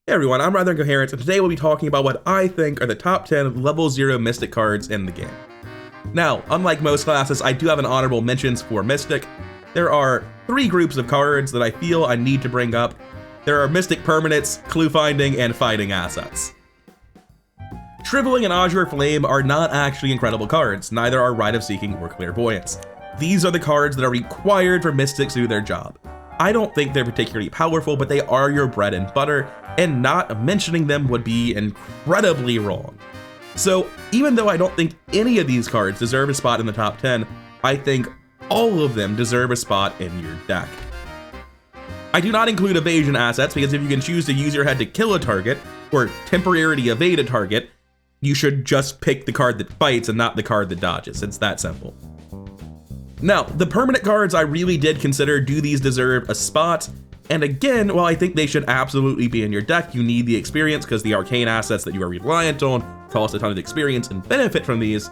Hey everyone, I'm Rather Incoherent, and today we'll be talking about what I think are the top 10 level 0 Mystic cards in the game. Now, unlike most classes, I do have an honorable mentions for Mystic. There are 3 groups of cards that I feel I need to bring up. There are Mystic Permanents, Clue Finding, and Fighting assets. Shriveling and Azure Flame are not actually incredible cards, neither are Rite of Seeking or Clairvoyance. These are the cards that are required for Mystics to do their job. I don't think they're particularly powerful, but they are your bread and butter, and not mentioning them would be incredibly wrong. So even though I don't think any of these cards deserve a spot in the top 10, I think all of them deserve a spot in your deck. I do not include evasion assets because if you can choose to use your head to kill a target or temporarily evade a target, you should just pick the card that fights and not the card that dodges. It's that simple. Now, the permanent cards I really did consider, do these deserve a spot? And again, while I think they should absolutely be in your deck, you need the experience because the arcane assets that you are reliant on cost a ton of experience and benefit from these.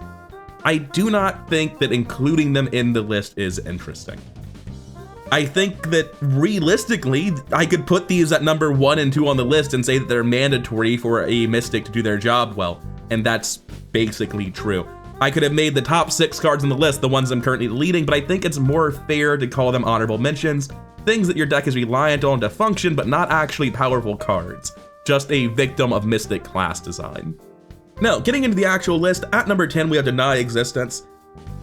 I do not think that including them in the list is interesting. I think that realistically, I could put these at number 1 and 2 on the list and say that they're mandatory for a Mystic to do their job well, and that's basically true. I could have made the top 6 cards on the list the ones I'm currently leading, but I think it's more fair to call them honorable mentions, things that your deck is reliant on to function, but not actually powerful cards, just a victim of Mystic class design. Now, getting into the actual list, at number 10 we have Deny Existence.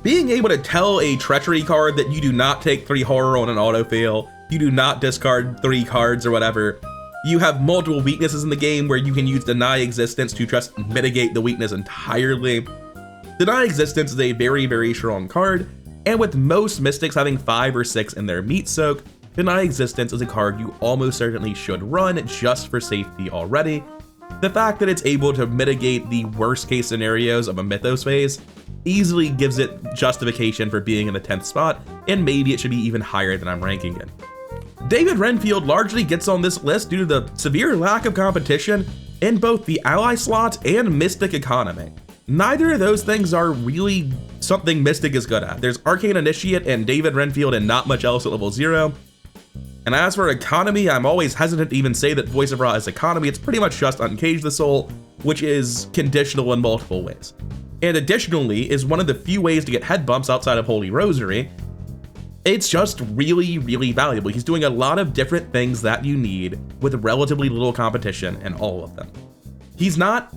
Being able to tell a Treachery card that you do not take 3 horror on an autofail, you do not discard 3 cards or whatever, you have multiple weaknesses in the game where you can use Deny Existence to just mitigate the weakness entirely. Deny Existence is a very, very strong card, and with most Mystics having 5 or 6 in their Meat Soak, Deny Existence is a card you almost certainly should run just for safety already. The fact that it's able to mitigate the worst case scenarios of a Mythos phase easily gives it justification for being in the 10th spot, and maybe it should be even higher than I'm ranking it. David Renfield largely gets on this list due to the severe lack of competition in both the ally slot and Mystic economy. Neither of those things are really something Mystic is good at. There's Arcane Initiate and David Renfield and not much else at level 0. And as for economy, I'm always hesitant to even say that Voice of Ra is economy. It's pretty much just Uncage the Soul, which is conditional in multiple ways. And additionally, is one of the few ways to get head bumps outside of Holy Rosary. It's just really, really valuable. He's doing a lot of different things that you need with relatively little competition in all of them. He's not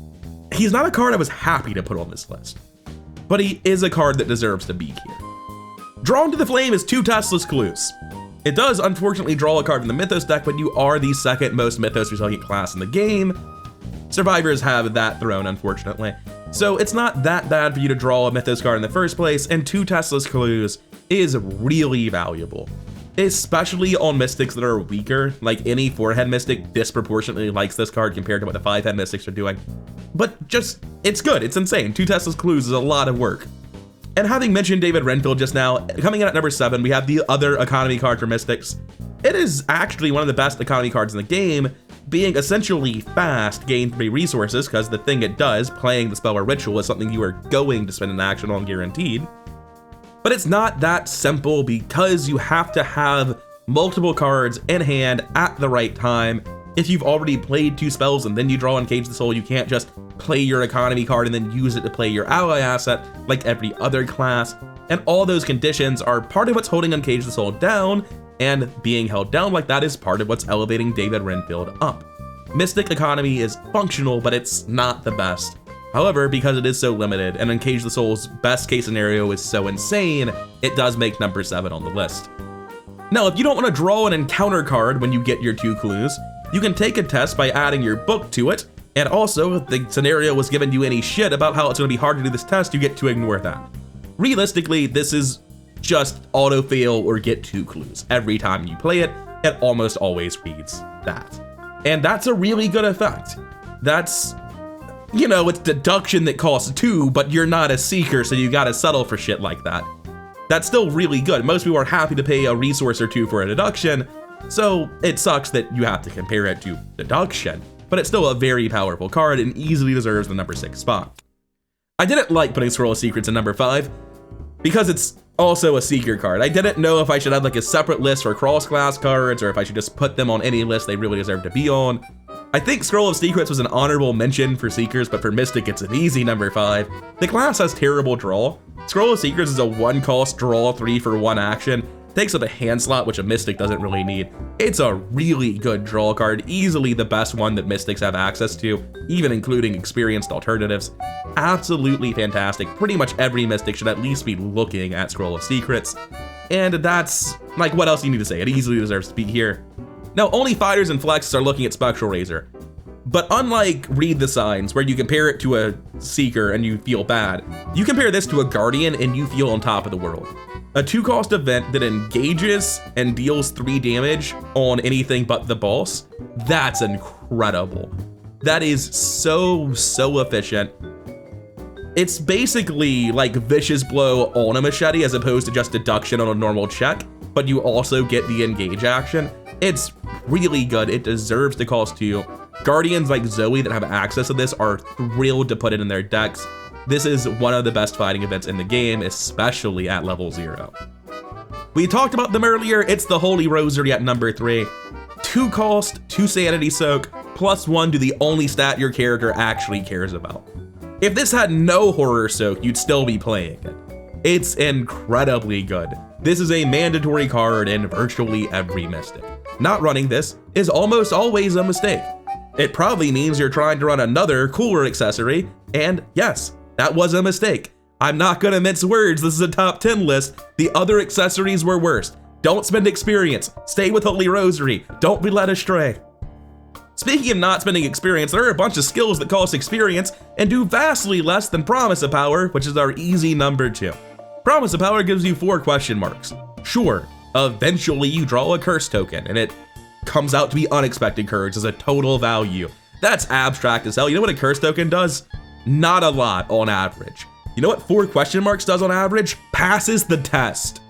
a card I was happy to put on this list, but he is a card that deserves to be here. Drawn to the Flame is 2 Teslas Clues. It does unfortunately draw a card from the Mythos deck, but you are the second most Mythos resilient class in the game. Survivors have that throne, unfortunately. So it's not that bad for you to draw a Mythos card in the first place, and 2 Tesla's Clues is really valuable, especially on Mystics that are weaker. Like any 4-head Mystic disproportionately likes this card compared to what the 5-head Mystics are doing. But just, it's good, it's insane. 2 Tesla's Clues is a lot of work. And having mentioned David Renfield just now, coming in at number 7, we have the other economy card for Mystics. It is actually one of the best economy cards in the game, being essentially fast, gain 3 resources, because the thing it does, playing the spell or ritual, is something you are going to spend an action on guaranteed. But it's not that simple because you have to have multiple cards in hand at the right time. If you've already played 2 spells and then you draw Uncage the Soul, you can't just play your economy card and then use it to play your ally asset like every other class. And all those conditions are part of what's holding Uncage the Soul down, and being held down like that is part of what's elevating David Renfield up. Mystic economy is functional, but it's not the best. However, because it is so limited and Uncage the Soul's best case scenario is so insane, it does make number 7 on the list. Now, if you don't want to draw an encounter card when you get your 2 clues, you can take a test by adding your book to it, and also, if the scenario was giving you any shit about how it's going to be hard to do this test, you get to ignore that. Realistically, this is just auto-fail or get 2 clues. Every time you play it, it almost always reads that. And that's a really good effect. That's, you know, it's deduction that costs 2, but you're not a seeker, so you gotta settle for shit like that. That's still really good. Most people are happy to pay a resource or 2 for a deduction, so it sucks that you have to compare it to deduction, but it's still a very powerful card and easily deserves the number 6 spot. I didn't like putting Scroll of Secrets in number 5 because it's also a Seeker card. I didn't know if I should have like a separate list for cross-class cards or if I should just put them on any list they really deserve to be on. I think Scroll of Secrets was an honorable mention for Seekers, but for Mystic, it's an easy number 5. The class has terrible draw. Scroll of Secrets is a 1-cost draw 3 for 1 action. Takes up a hand slot, which a Mystic doesn't really need. It's a really good draw card, easily the best one that Mystics have access to, even including experienced alternatives. Absolutely fantastic. Pretty much every Mystic should at least be looking at Scroll of Secrets. And that's, like, what else do you need to say? It easily deserves to be here. Now, only fighters and flexes are looking at Spectral Razor. But unlike Read the Signs, where you compare it to a Seeker and you feel bad, you compare this to a Guardian and you feel on top of the world. A 2-cost event that engages and deals 3 damage on anything but the boss, that's incredible. That is so efficient. It's basically like Vicious Blow on a machete as opposed to just deduction on a normal check, but you also get the engage action. It's really good. It deserves to cost 2. Guardians like Zoe that have access to this are thrilled to put it in their decks. This is one of the best fighting events in the game, especially at level 0. We talked about them earlier. It's the Holy Rosary at number 3. 2 cost, 2 sanity soak, +1 to the only stat your character actually cares about. If this had no horror soak, you'd still be playing it. It's incredibly good. This is a mandatory card in virtually every Mystic. Not running this is almost always a mistake. It probably means you're trying to run another cooler accessory, and yes, that was a mistake. I'm not gonna mince words, this is a top 10 list. The other accessories were worse. Don't spend experience, stay with Holy Rosary, don't be led astray. Speaking of not spending experience, there are a bunch of skills that cost experience and do vastly less than Promise of Power, which is our easy number 2. Promise of Power gives you 4 question marks. Sure, eventually you draw a curse token, and it comes out to be unexpected courage as a total value. That's abstract as hell. You know what a curse token does? Not a lot on average. You know what 4 question marks does on average? Passes the test.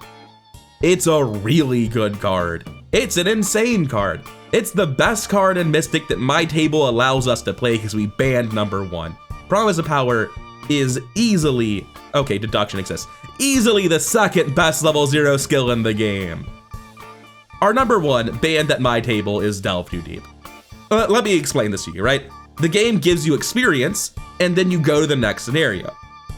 It's a really good card. It's an insane card. It's the best card in Mystic that my table allows us to play because we banned number 1. Promise of Power is easily, okay, deduction exists, easily the 2nd best level 0 skill in the game. Our number 1 banned at my table is Delve Too Deep. Let me explain this to you, right? The game gives you experience, and then you go to the next scenario.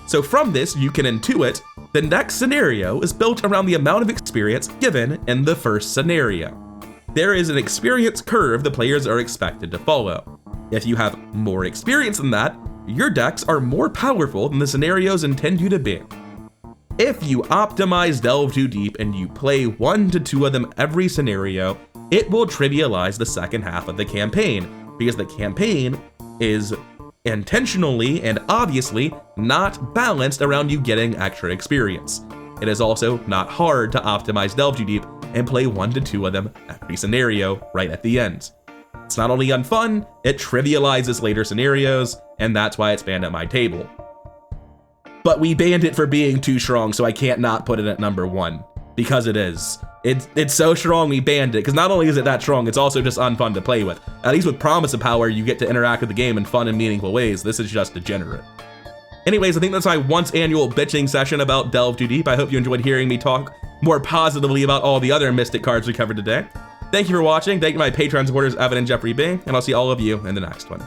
So from this, you can intuit the next scenario is built around the amount of experience given in the first scenario. There is an experience curve the players are expected to follow. If you have more experience than that, your decks are more powerful than the scenarios intend you to be. If you optimize Delve Too Deep and you play 1 to 2 of them every scenario, it will trivialize the second half of the campaign, because the campaign is intentionally and obviously not balanced around you getting extra experience. It is also not hard to optimize Delve Too Deep and play 1 to 2 of them every scenario right at the end. It's not only unfun, it trivializes later scenarios, and that's why it's banned at my table. But we banned it for being too strong, so I can't not put it at number 1, because it is. It's so strong we banned it, because not only is it that strong, it's also just unfun to play with. At least with Promise of Power, you get to interact with the game in fun and meaningful ways. This is just degenerate. Anyways, I think that's my once annual bitching session about Delve Too Deep. I hope you enjoyed hearing me talk more positively about all the other Mystic cards we covered today. Thank you for watching. Thank you to my Patreon supporters, Evan and Jeffrey B, and I'll see all of you in the next one.